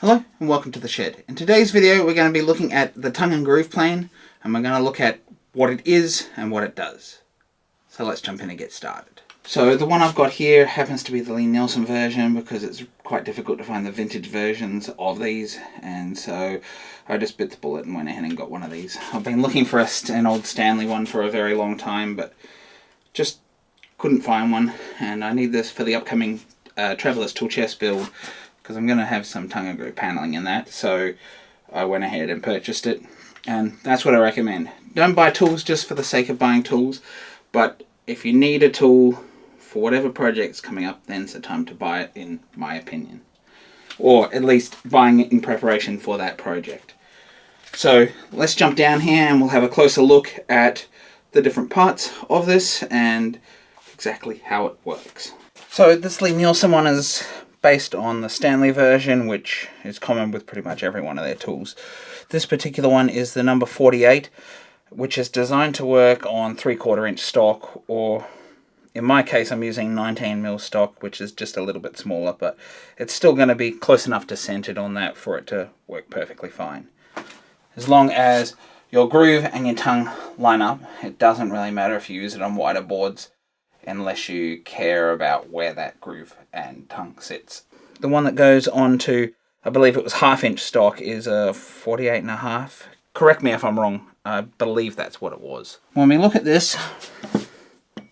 Hello and welcome to the shed. In today's video we're going to be looking at the tongue and groove plane, and we're going to look at what it is and what it does. So let's jump in and get started. So the one I've got here happens to be the Lie-Nielsen version because it's quite difficult to find the vintage versions of these, and so I just bit the bullet and went ahead and got one of these. I've been looking for an old Stanley one for a very long time, but just couldn't find one, and I need this for the upcoming Traveler's Tool Chest build, because I'm going to have some tongue and groove paneling in that, so I went ahead and purchased it, and that's what I recommend. Don't buy tools just for the sake of buying tools, but if you need a tool for whatever project's coming up, then it's the time to buy it, in my opinion. Or at least buying it in preparation for that project. So let's jump down here and we'll have a closer look at the different parts of this and exactly how it works. So this Lie-Nielsen one is based on the Stanley version, which is common with pretty much every one of their tools. This particular one is the number 48, which is designed to work on 3/4 inch stock, or in my case I'm using 19mm stock, which is just a little bit smaller, but it's still going to be close enough to centered on that for it to work perfectly fine. As long as your groove and your tongue line up, it doesn't really matter if you use it on wider boards, unless you care about where that groove and tongue sits. The one that goes on to, I believe it was 1/2 inch stock, is a 48.5. Correct me if I'm wrong, I believe that's what it was. When we look at this,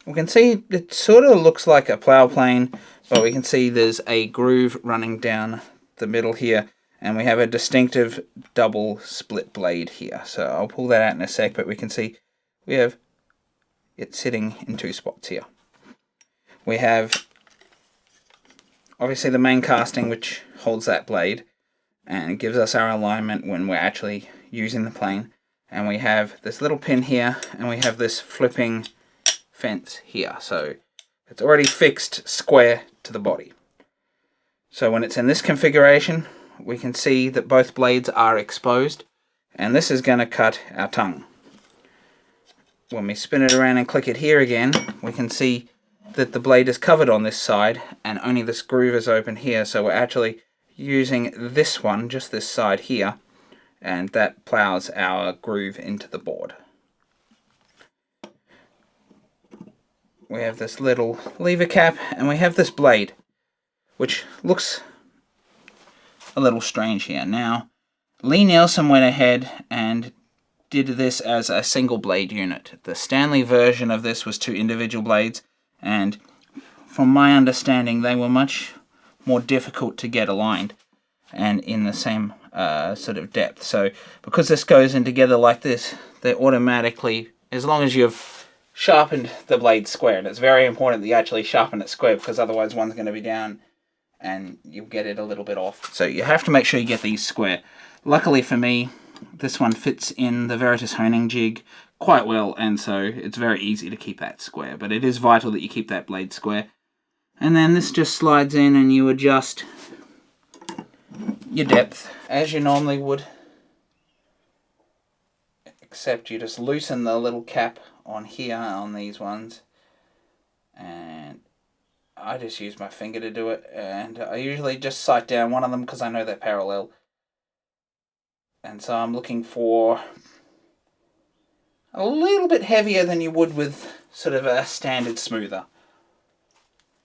we can see it sort of looks like a plow plane, but we can see there's a groove running down the middle here, and we have a distinctive double split blade here. So I'll pull that out in a sec, but we can see we have it sitting in two spots here. We have obviously the main casting, which holds that blade and gives us our alignment when we're actually using the plane, and we have this little pin here, and we have this flipping fence here, so it's already fixed square to the body. So when it's in this configuration, we can see that both blades are exposed, and this is going to cut our tongue. When we spin it around and click it here again, we can see that the blade is covered on this side and only this groove is open here, so we're actually using this one, just this side here, and that plows our groove into the board. We have this little lever cap, and we have this blade, which looks a little strange here. Now, Lie-Nielsen went ahead and did this as a single blade unit. The Stanley version of this was 2 individual blades, and from my understanding they were much more difficult to get aligned and in the same sort of depth. So because this goes in together like this, they automatically, as long as you've sharpened the blade square, and it's very important that you actually sharpen it square, because otherwise one's going to be down and you'll get it a little bit off. So you have to make sure you get these square. Luckily for me, this one fits in the Veritas honing jig quite well, and so it's very easy to keep that square, but it is vital that you keep that blade square. And then this just slides in and you adjust your depth as you normally would, except you just loosen the little cap on here on these ones, and I just use my finger to do it, and I usually just sight down one of them because I know they're parallel, and so I'm looking for a little bit heavier than you would with sort of a standard smoother,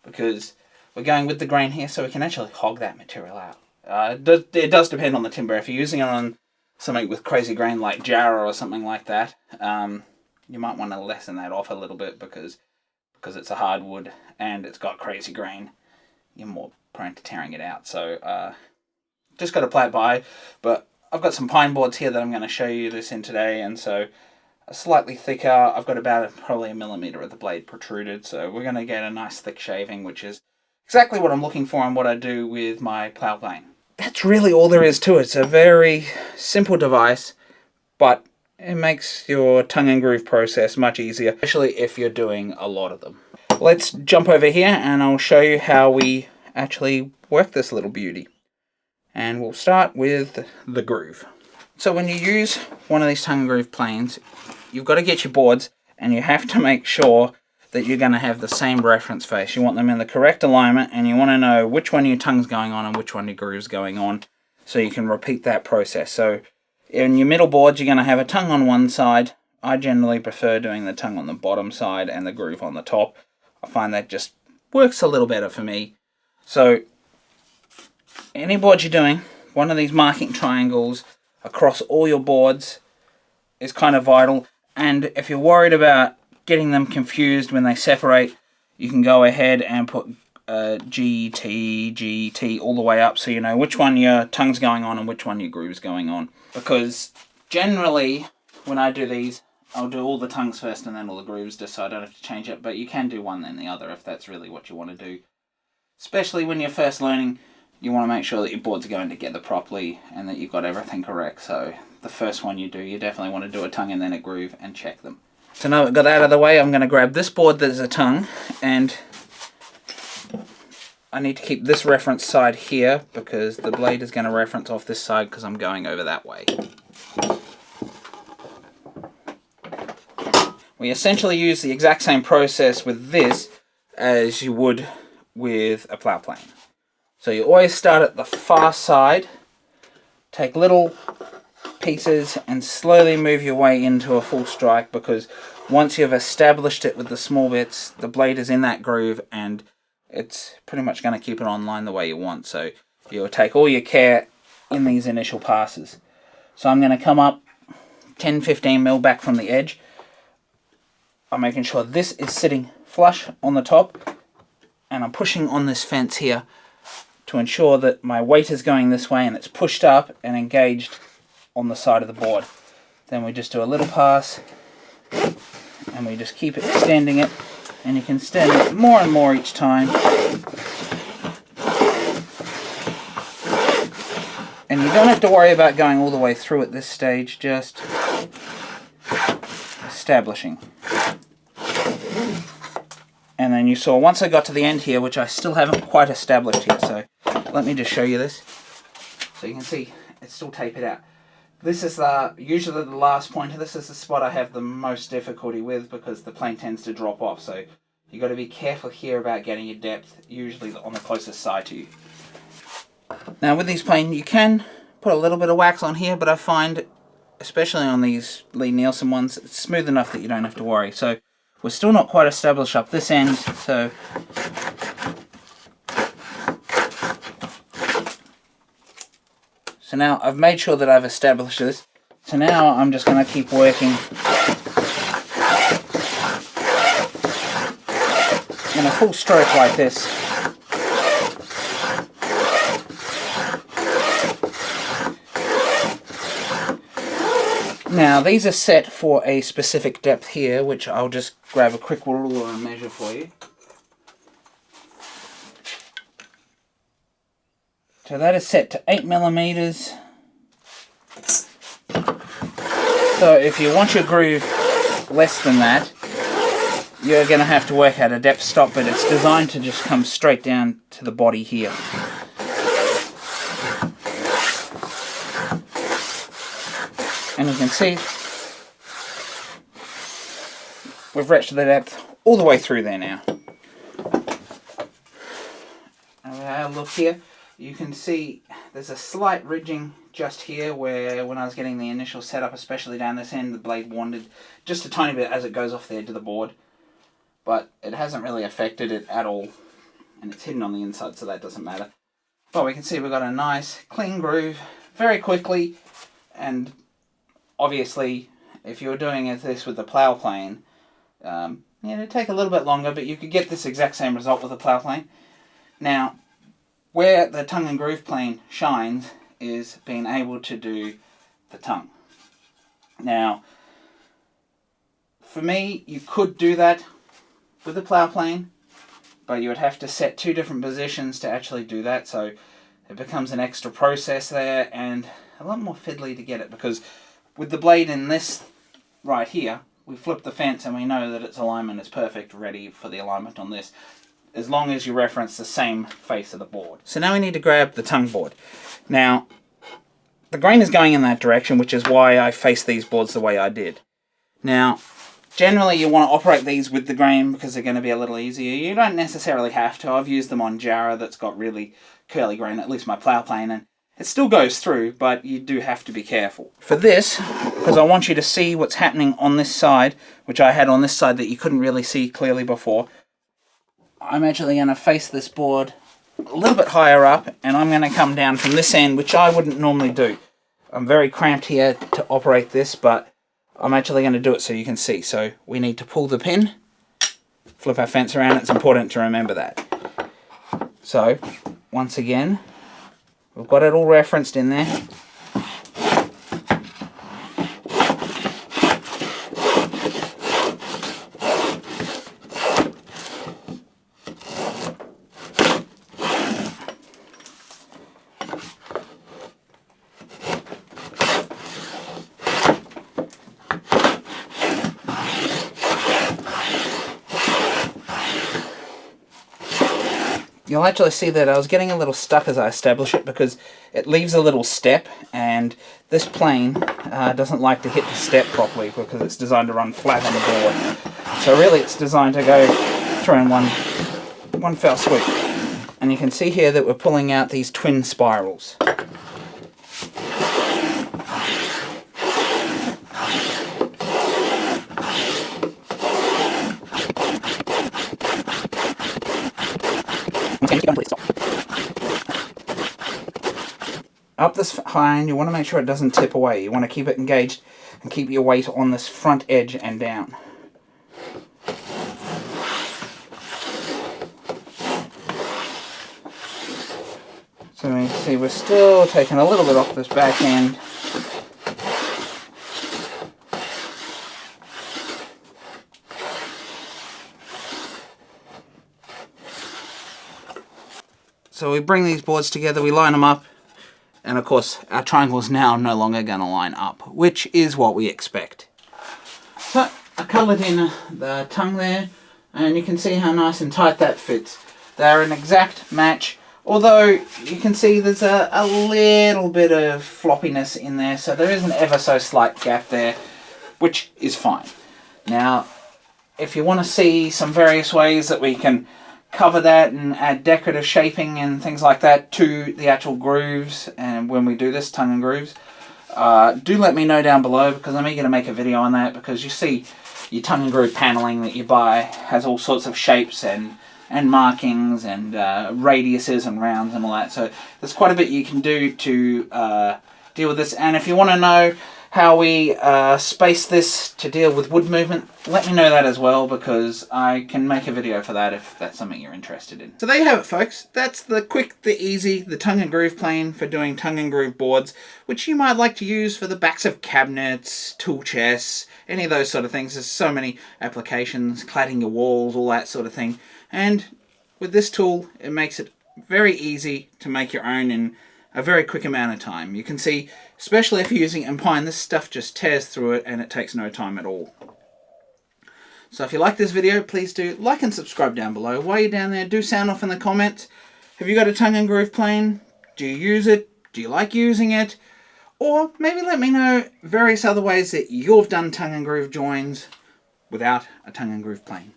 because we're going with the grain here, so we can actually hog that material out. It does depend on the timber. If you're using it on something with crazy grain like Jarrah or something like that, you might want to lessen that off a little bit, because it's a hardwood and it's got crazy grain, you're more prone to tearing it out. So just got to play it by. But I've got some pine boards here that I'm going to show you this in today, and so a slightly thicker, I've got about probably 1 millimeter of the blade protruded, so we're going to get a nice thick shaving, which is exactly what I'm looking for and what I do with my plow plane. That's really all there is to it. It's a very simple device, but it makes your tongue and groove process much easier, especially if you're doing a lot of them. Let's jump over here and I'll show you how we actually work this little beauty. And we'll start with the groove. So when you use one of these tongue and groove planes, you've got to get your boards, and you have to make sure that you're going to have the same reference face. You want them in the correct alignment, and you want to know which one your tongue's going on and which one your groove's going on, so you can repeat that process. So in your middle boards, you're going to have a tongue on one side. I generally prefer doing the tongue on the bottom side and the groove on the top. I find that just works a little better for me. So any board you're doing, one of these marking triangles across all your boards is kind of vital. And if you're worried about getting them confused when they separate, you can go ahead and put GT all the way up, so you know which one your tongue's going on and which one your groove's going on. Because generally, when I do these, I'll do all the tongues first and then all the grooves, just so I don't have to change it. But you can do one then the other if that's really what you want to do. Especially when you're first learning, you want to make sure that your boards are going together properly and that you've got everything correct. So the first one you do, you definitely want to do a tongue and then a groove and check them. So now I've got that out of the way, I'm going to grab this board that is a tongue, and I need to keep this reference side here because the blade is going to reference off this side because I'm going over that way. We essentially use the exact same process with this as you would with a plough plane. So you always start at the far side, take little pieces and slowly move your way into a full strike, because once you've established it with the small bits, the blade is in that groove and it's pretty much going to keep it on line the way you want. So you'll take all your care in these initial passes. So I'm going to come up 10-15 mil back from the edge. I'm making sure this is sitting flush on the top, and I'm pushing on this fence here to ensure that my weight is going this way and it's pushed up and engaged on the side of the board. Then we just do a little pass and we just keep extending it, and you can extend it more and more each time. And you don't have to worry about going all the way through at this stage, just establishing. And then you saw once I got to the end here, which I still haven't quite established here, so let me just show you this. So you can see it's still tapered out. This is usually the last point of this is the spot I have the most difficulty with, because the plane tends to drop off. So you've got to be careful here about getting your depth, usually on the closest side to you. Now with these planes, you can put a little bit of wax on here, but I find, especially on these Lie-Nielsen ones, it's smooth enough that you don't have to worry. So we're still not quite established up this end, so now I've made sure that I've established this. So now I'm just going to keep working in a full stroke like this. Now these are set for a specific depth here, which I'll just grab a quick ruler and measure for you. So that is set to 8mm. So if you want your groove less than that, you're going to have to work out a depth stop, but it's designed to just come straight down to the body here. And you can see we've reached the depth all the way through there now. Have a look here. You can see there's a slight ridging just here where when I was getting the initial setup, especially down this end, the blade wandered just a tiny bit as it goes off the edge of the board. But it hasn't really affected it at all, and it's hidden on the inside, so that doesn't matter. But we can see we've got a nice clean groove very quickly, and obviously if you're doing this with the plough plane, it'd take a little bit longer, but you could get this exact same result with a plough plane. Now, where the tongue and groove plane shines is being able to do the tongue. Now, for me, you could do that with the plough plane, but you would have to set two different positions to actually do that, so it becomes an extra process there and a lot more fiddly to get it, because with the blade in this right here, we flip the fence and we know that its alignment is perfect, ready for the alignment on this, as long as you reference the same face of the board. So now we need to grab the tongue board. Now, the grain is going in that direction, which is why I face these boards the way I did. Now, generally you want to operate these with the grain because they're going to be a little easier. You don't necessarily have to. I've used them on Jarrah that's got really curly grain, at least my plough plane, and It still goes through, but you do have to be careful. For this, because I want you to see what's happening on this side, which I had on this side that you couldn't really see clearly before, I'm actually going to face this board a little bit higher up, and I'm going to come down from this end, which I wouldn't normally do. I'm very cramped here to operate this, but I'm actually going to do it so you can see. So we need to pull the pin, flip our fence around. It's important to remember that. So once again, we've got it all referenced in there. You'll actually see that I was getting a little stuck as I establish it because it leaves a little step, and this plane doesn't like to hit the step properly because it's designed to run flat on the board. So really it's designed to go through in one fell swoop. And you can see here that we're pulling out these twin spirals. Up this high, and you want to make sure it doesn't tip away. You want to keep it engaged and keep your weight on this front edge and down. So you can see we're still taking a little bit off this back end. So we bring these boards together, we line them up, and of course our triangle is now no longer going to line up, which is what we expect. So I coloured in the tongue there, and you can see how nice and tight that fits. They're an exact match, although you can see there's a little bit of floppiness in there, so there is an ever so slight gap there, which is fine. Now, if you want to see some various ways that we can cover that and add decorative shaping and things like that to the actual grooves, and when we do this, tongue and grooves, do let me know down below, because I'm eager to make a video on that, because you see your tongue and groove paneling that you buy has all sorts of shapes and markings and radiuses and rounds and all that, so there's quite a bit you can do to deal with this. And if you want to know how we space this to deal with wood movement, let me know that as well, because I can make a video for that if that's something you're interested in. So there you have it, folks. That's the quick, the easy, the tongue and groove plane for doing tongue and groove boards, which you might like to use for the backs of cabinets, tool chests, any of those sort of things. There's so many applications, cladding your walls, all that sort of thing. And with this tool, it makes it very easy to make your own in a very quick amount of time. You can see, especially if you're using Empine, this stuff just tears through it and it takes no time at all. So if you like this video, please do like and subscribe down below. While you're down there, do sound off in the comments. Have you got a tongue and groove plane? Do you use it? Do you like using it? Or maybe let me know various other ways that you've done tongue and groove joins without a tongue and groove plane.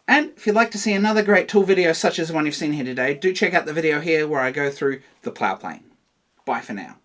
And if you'd like to see another great tool video such as the one you've seen here today, do check out the video here where I go through the plow plane. Bye for now.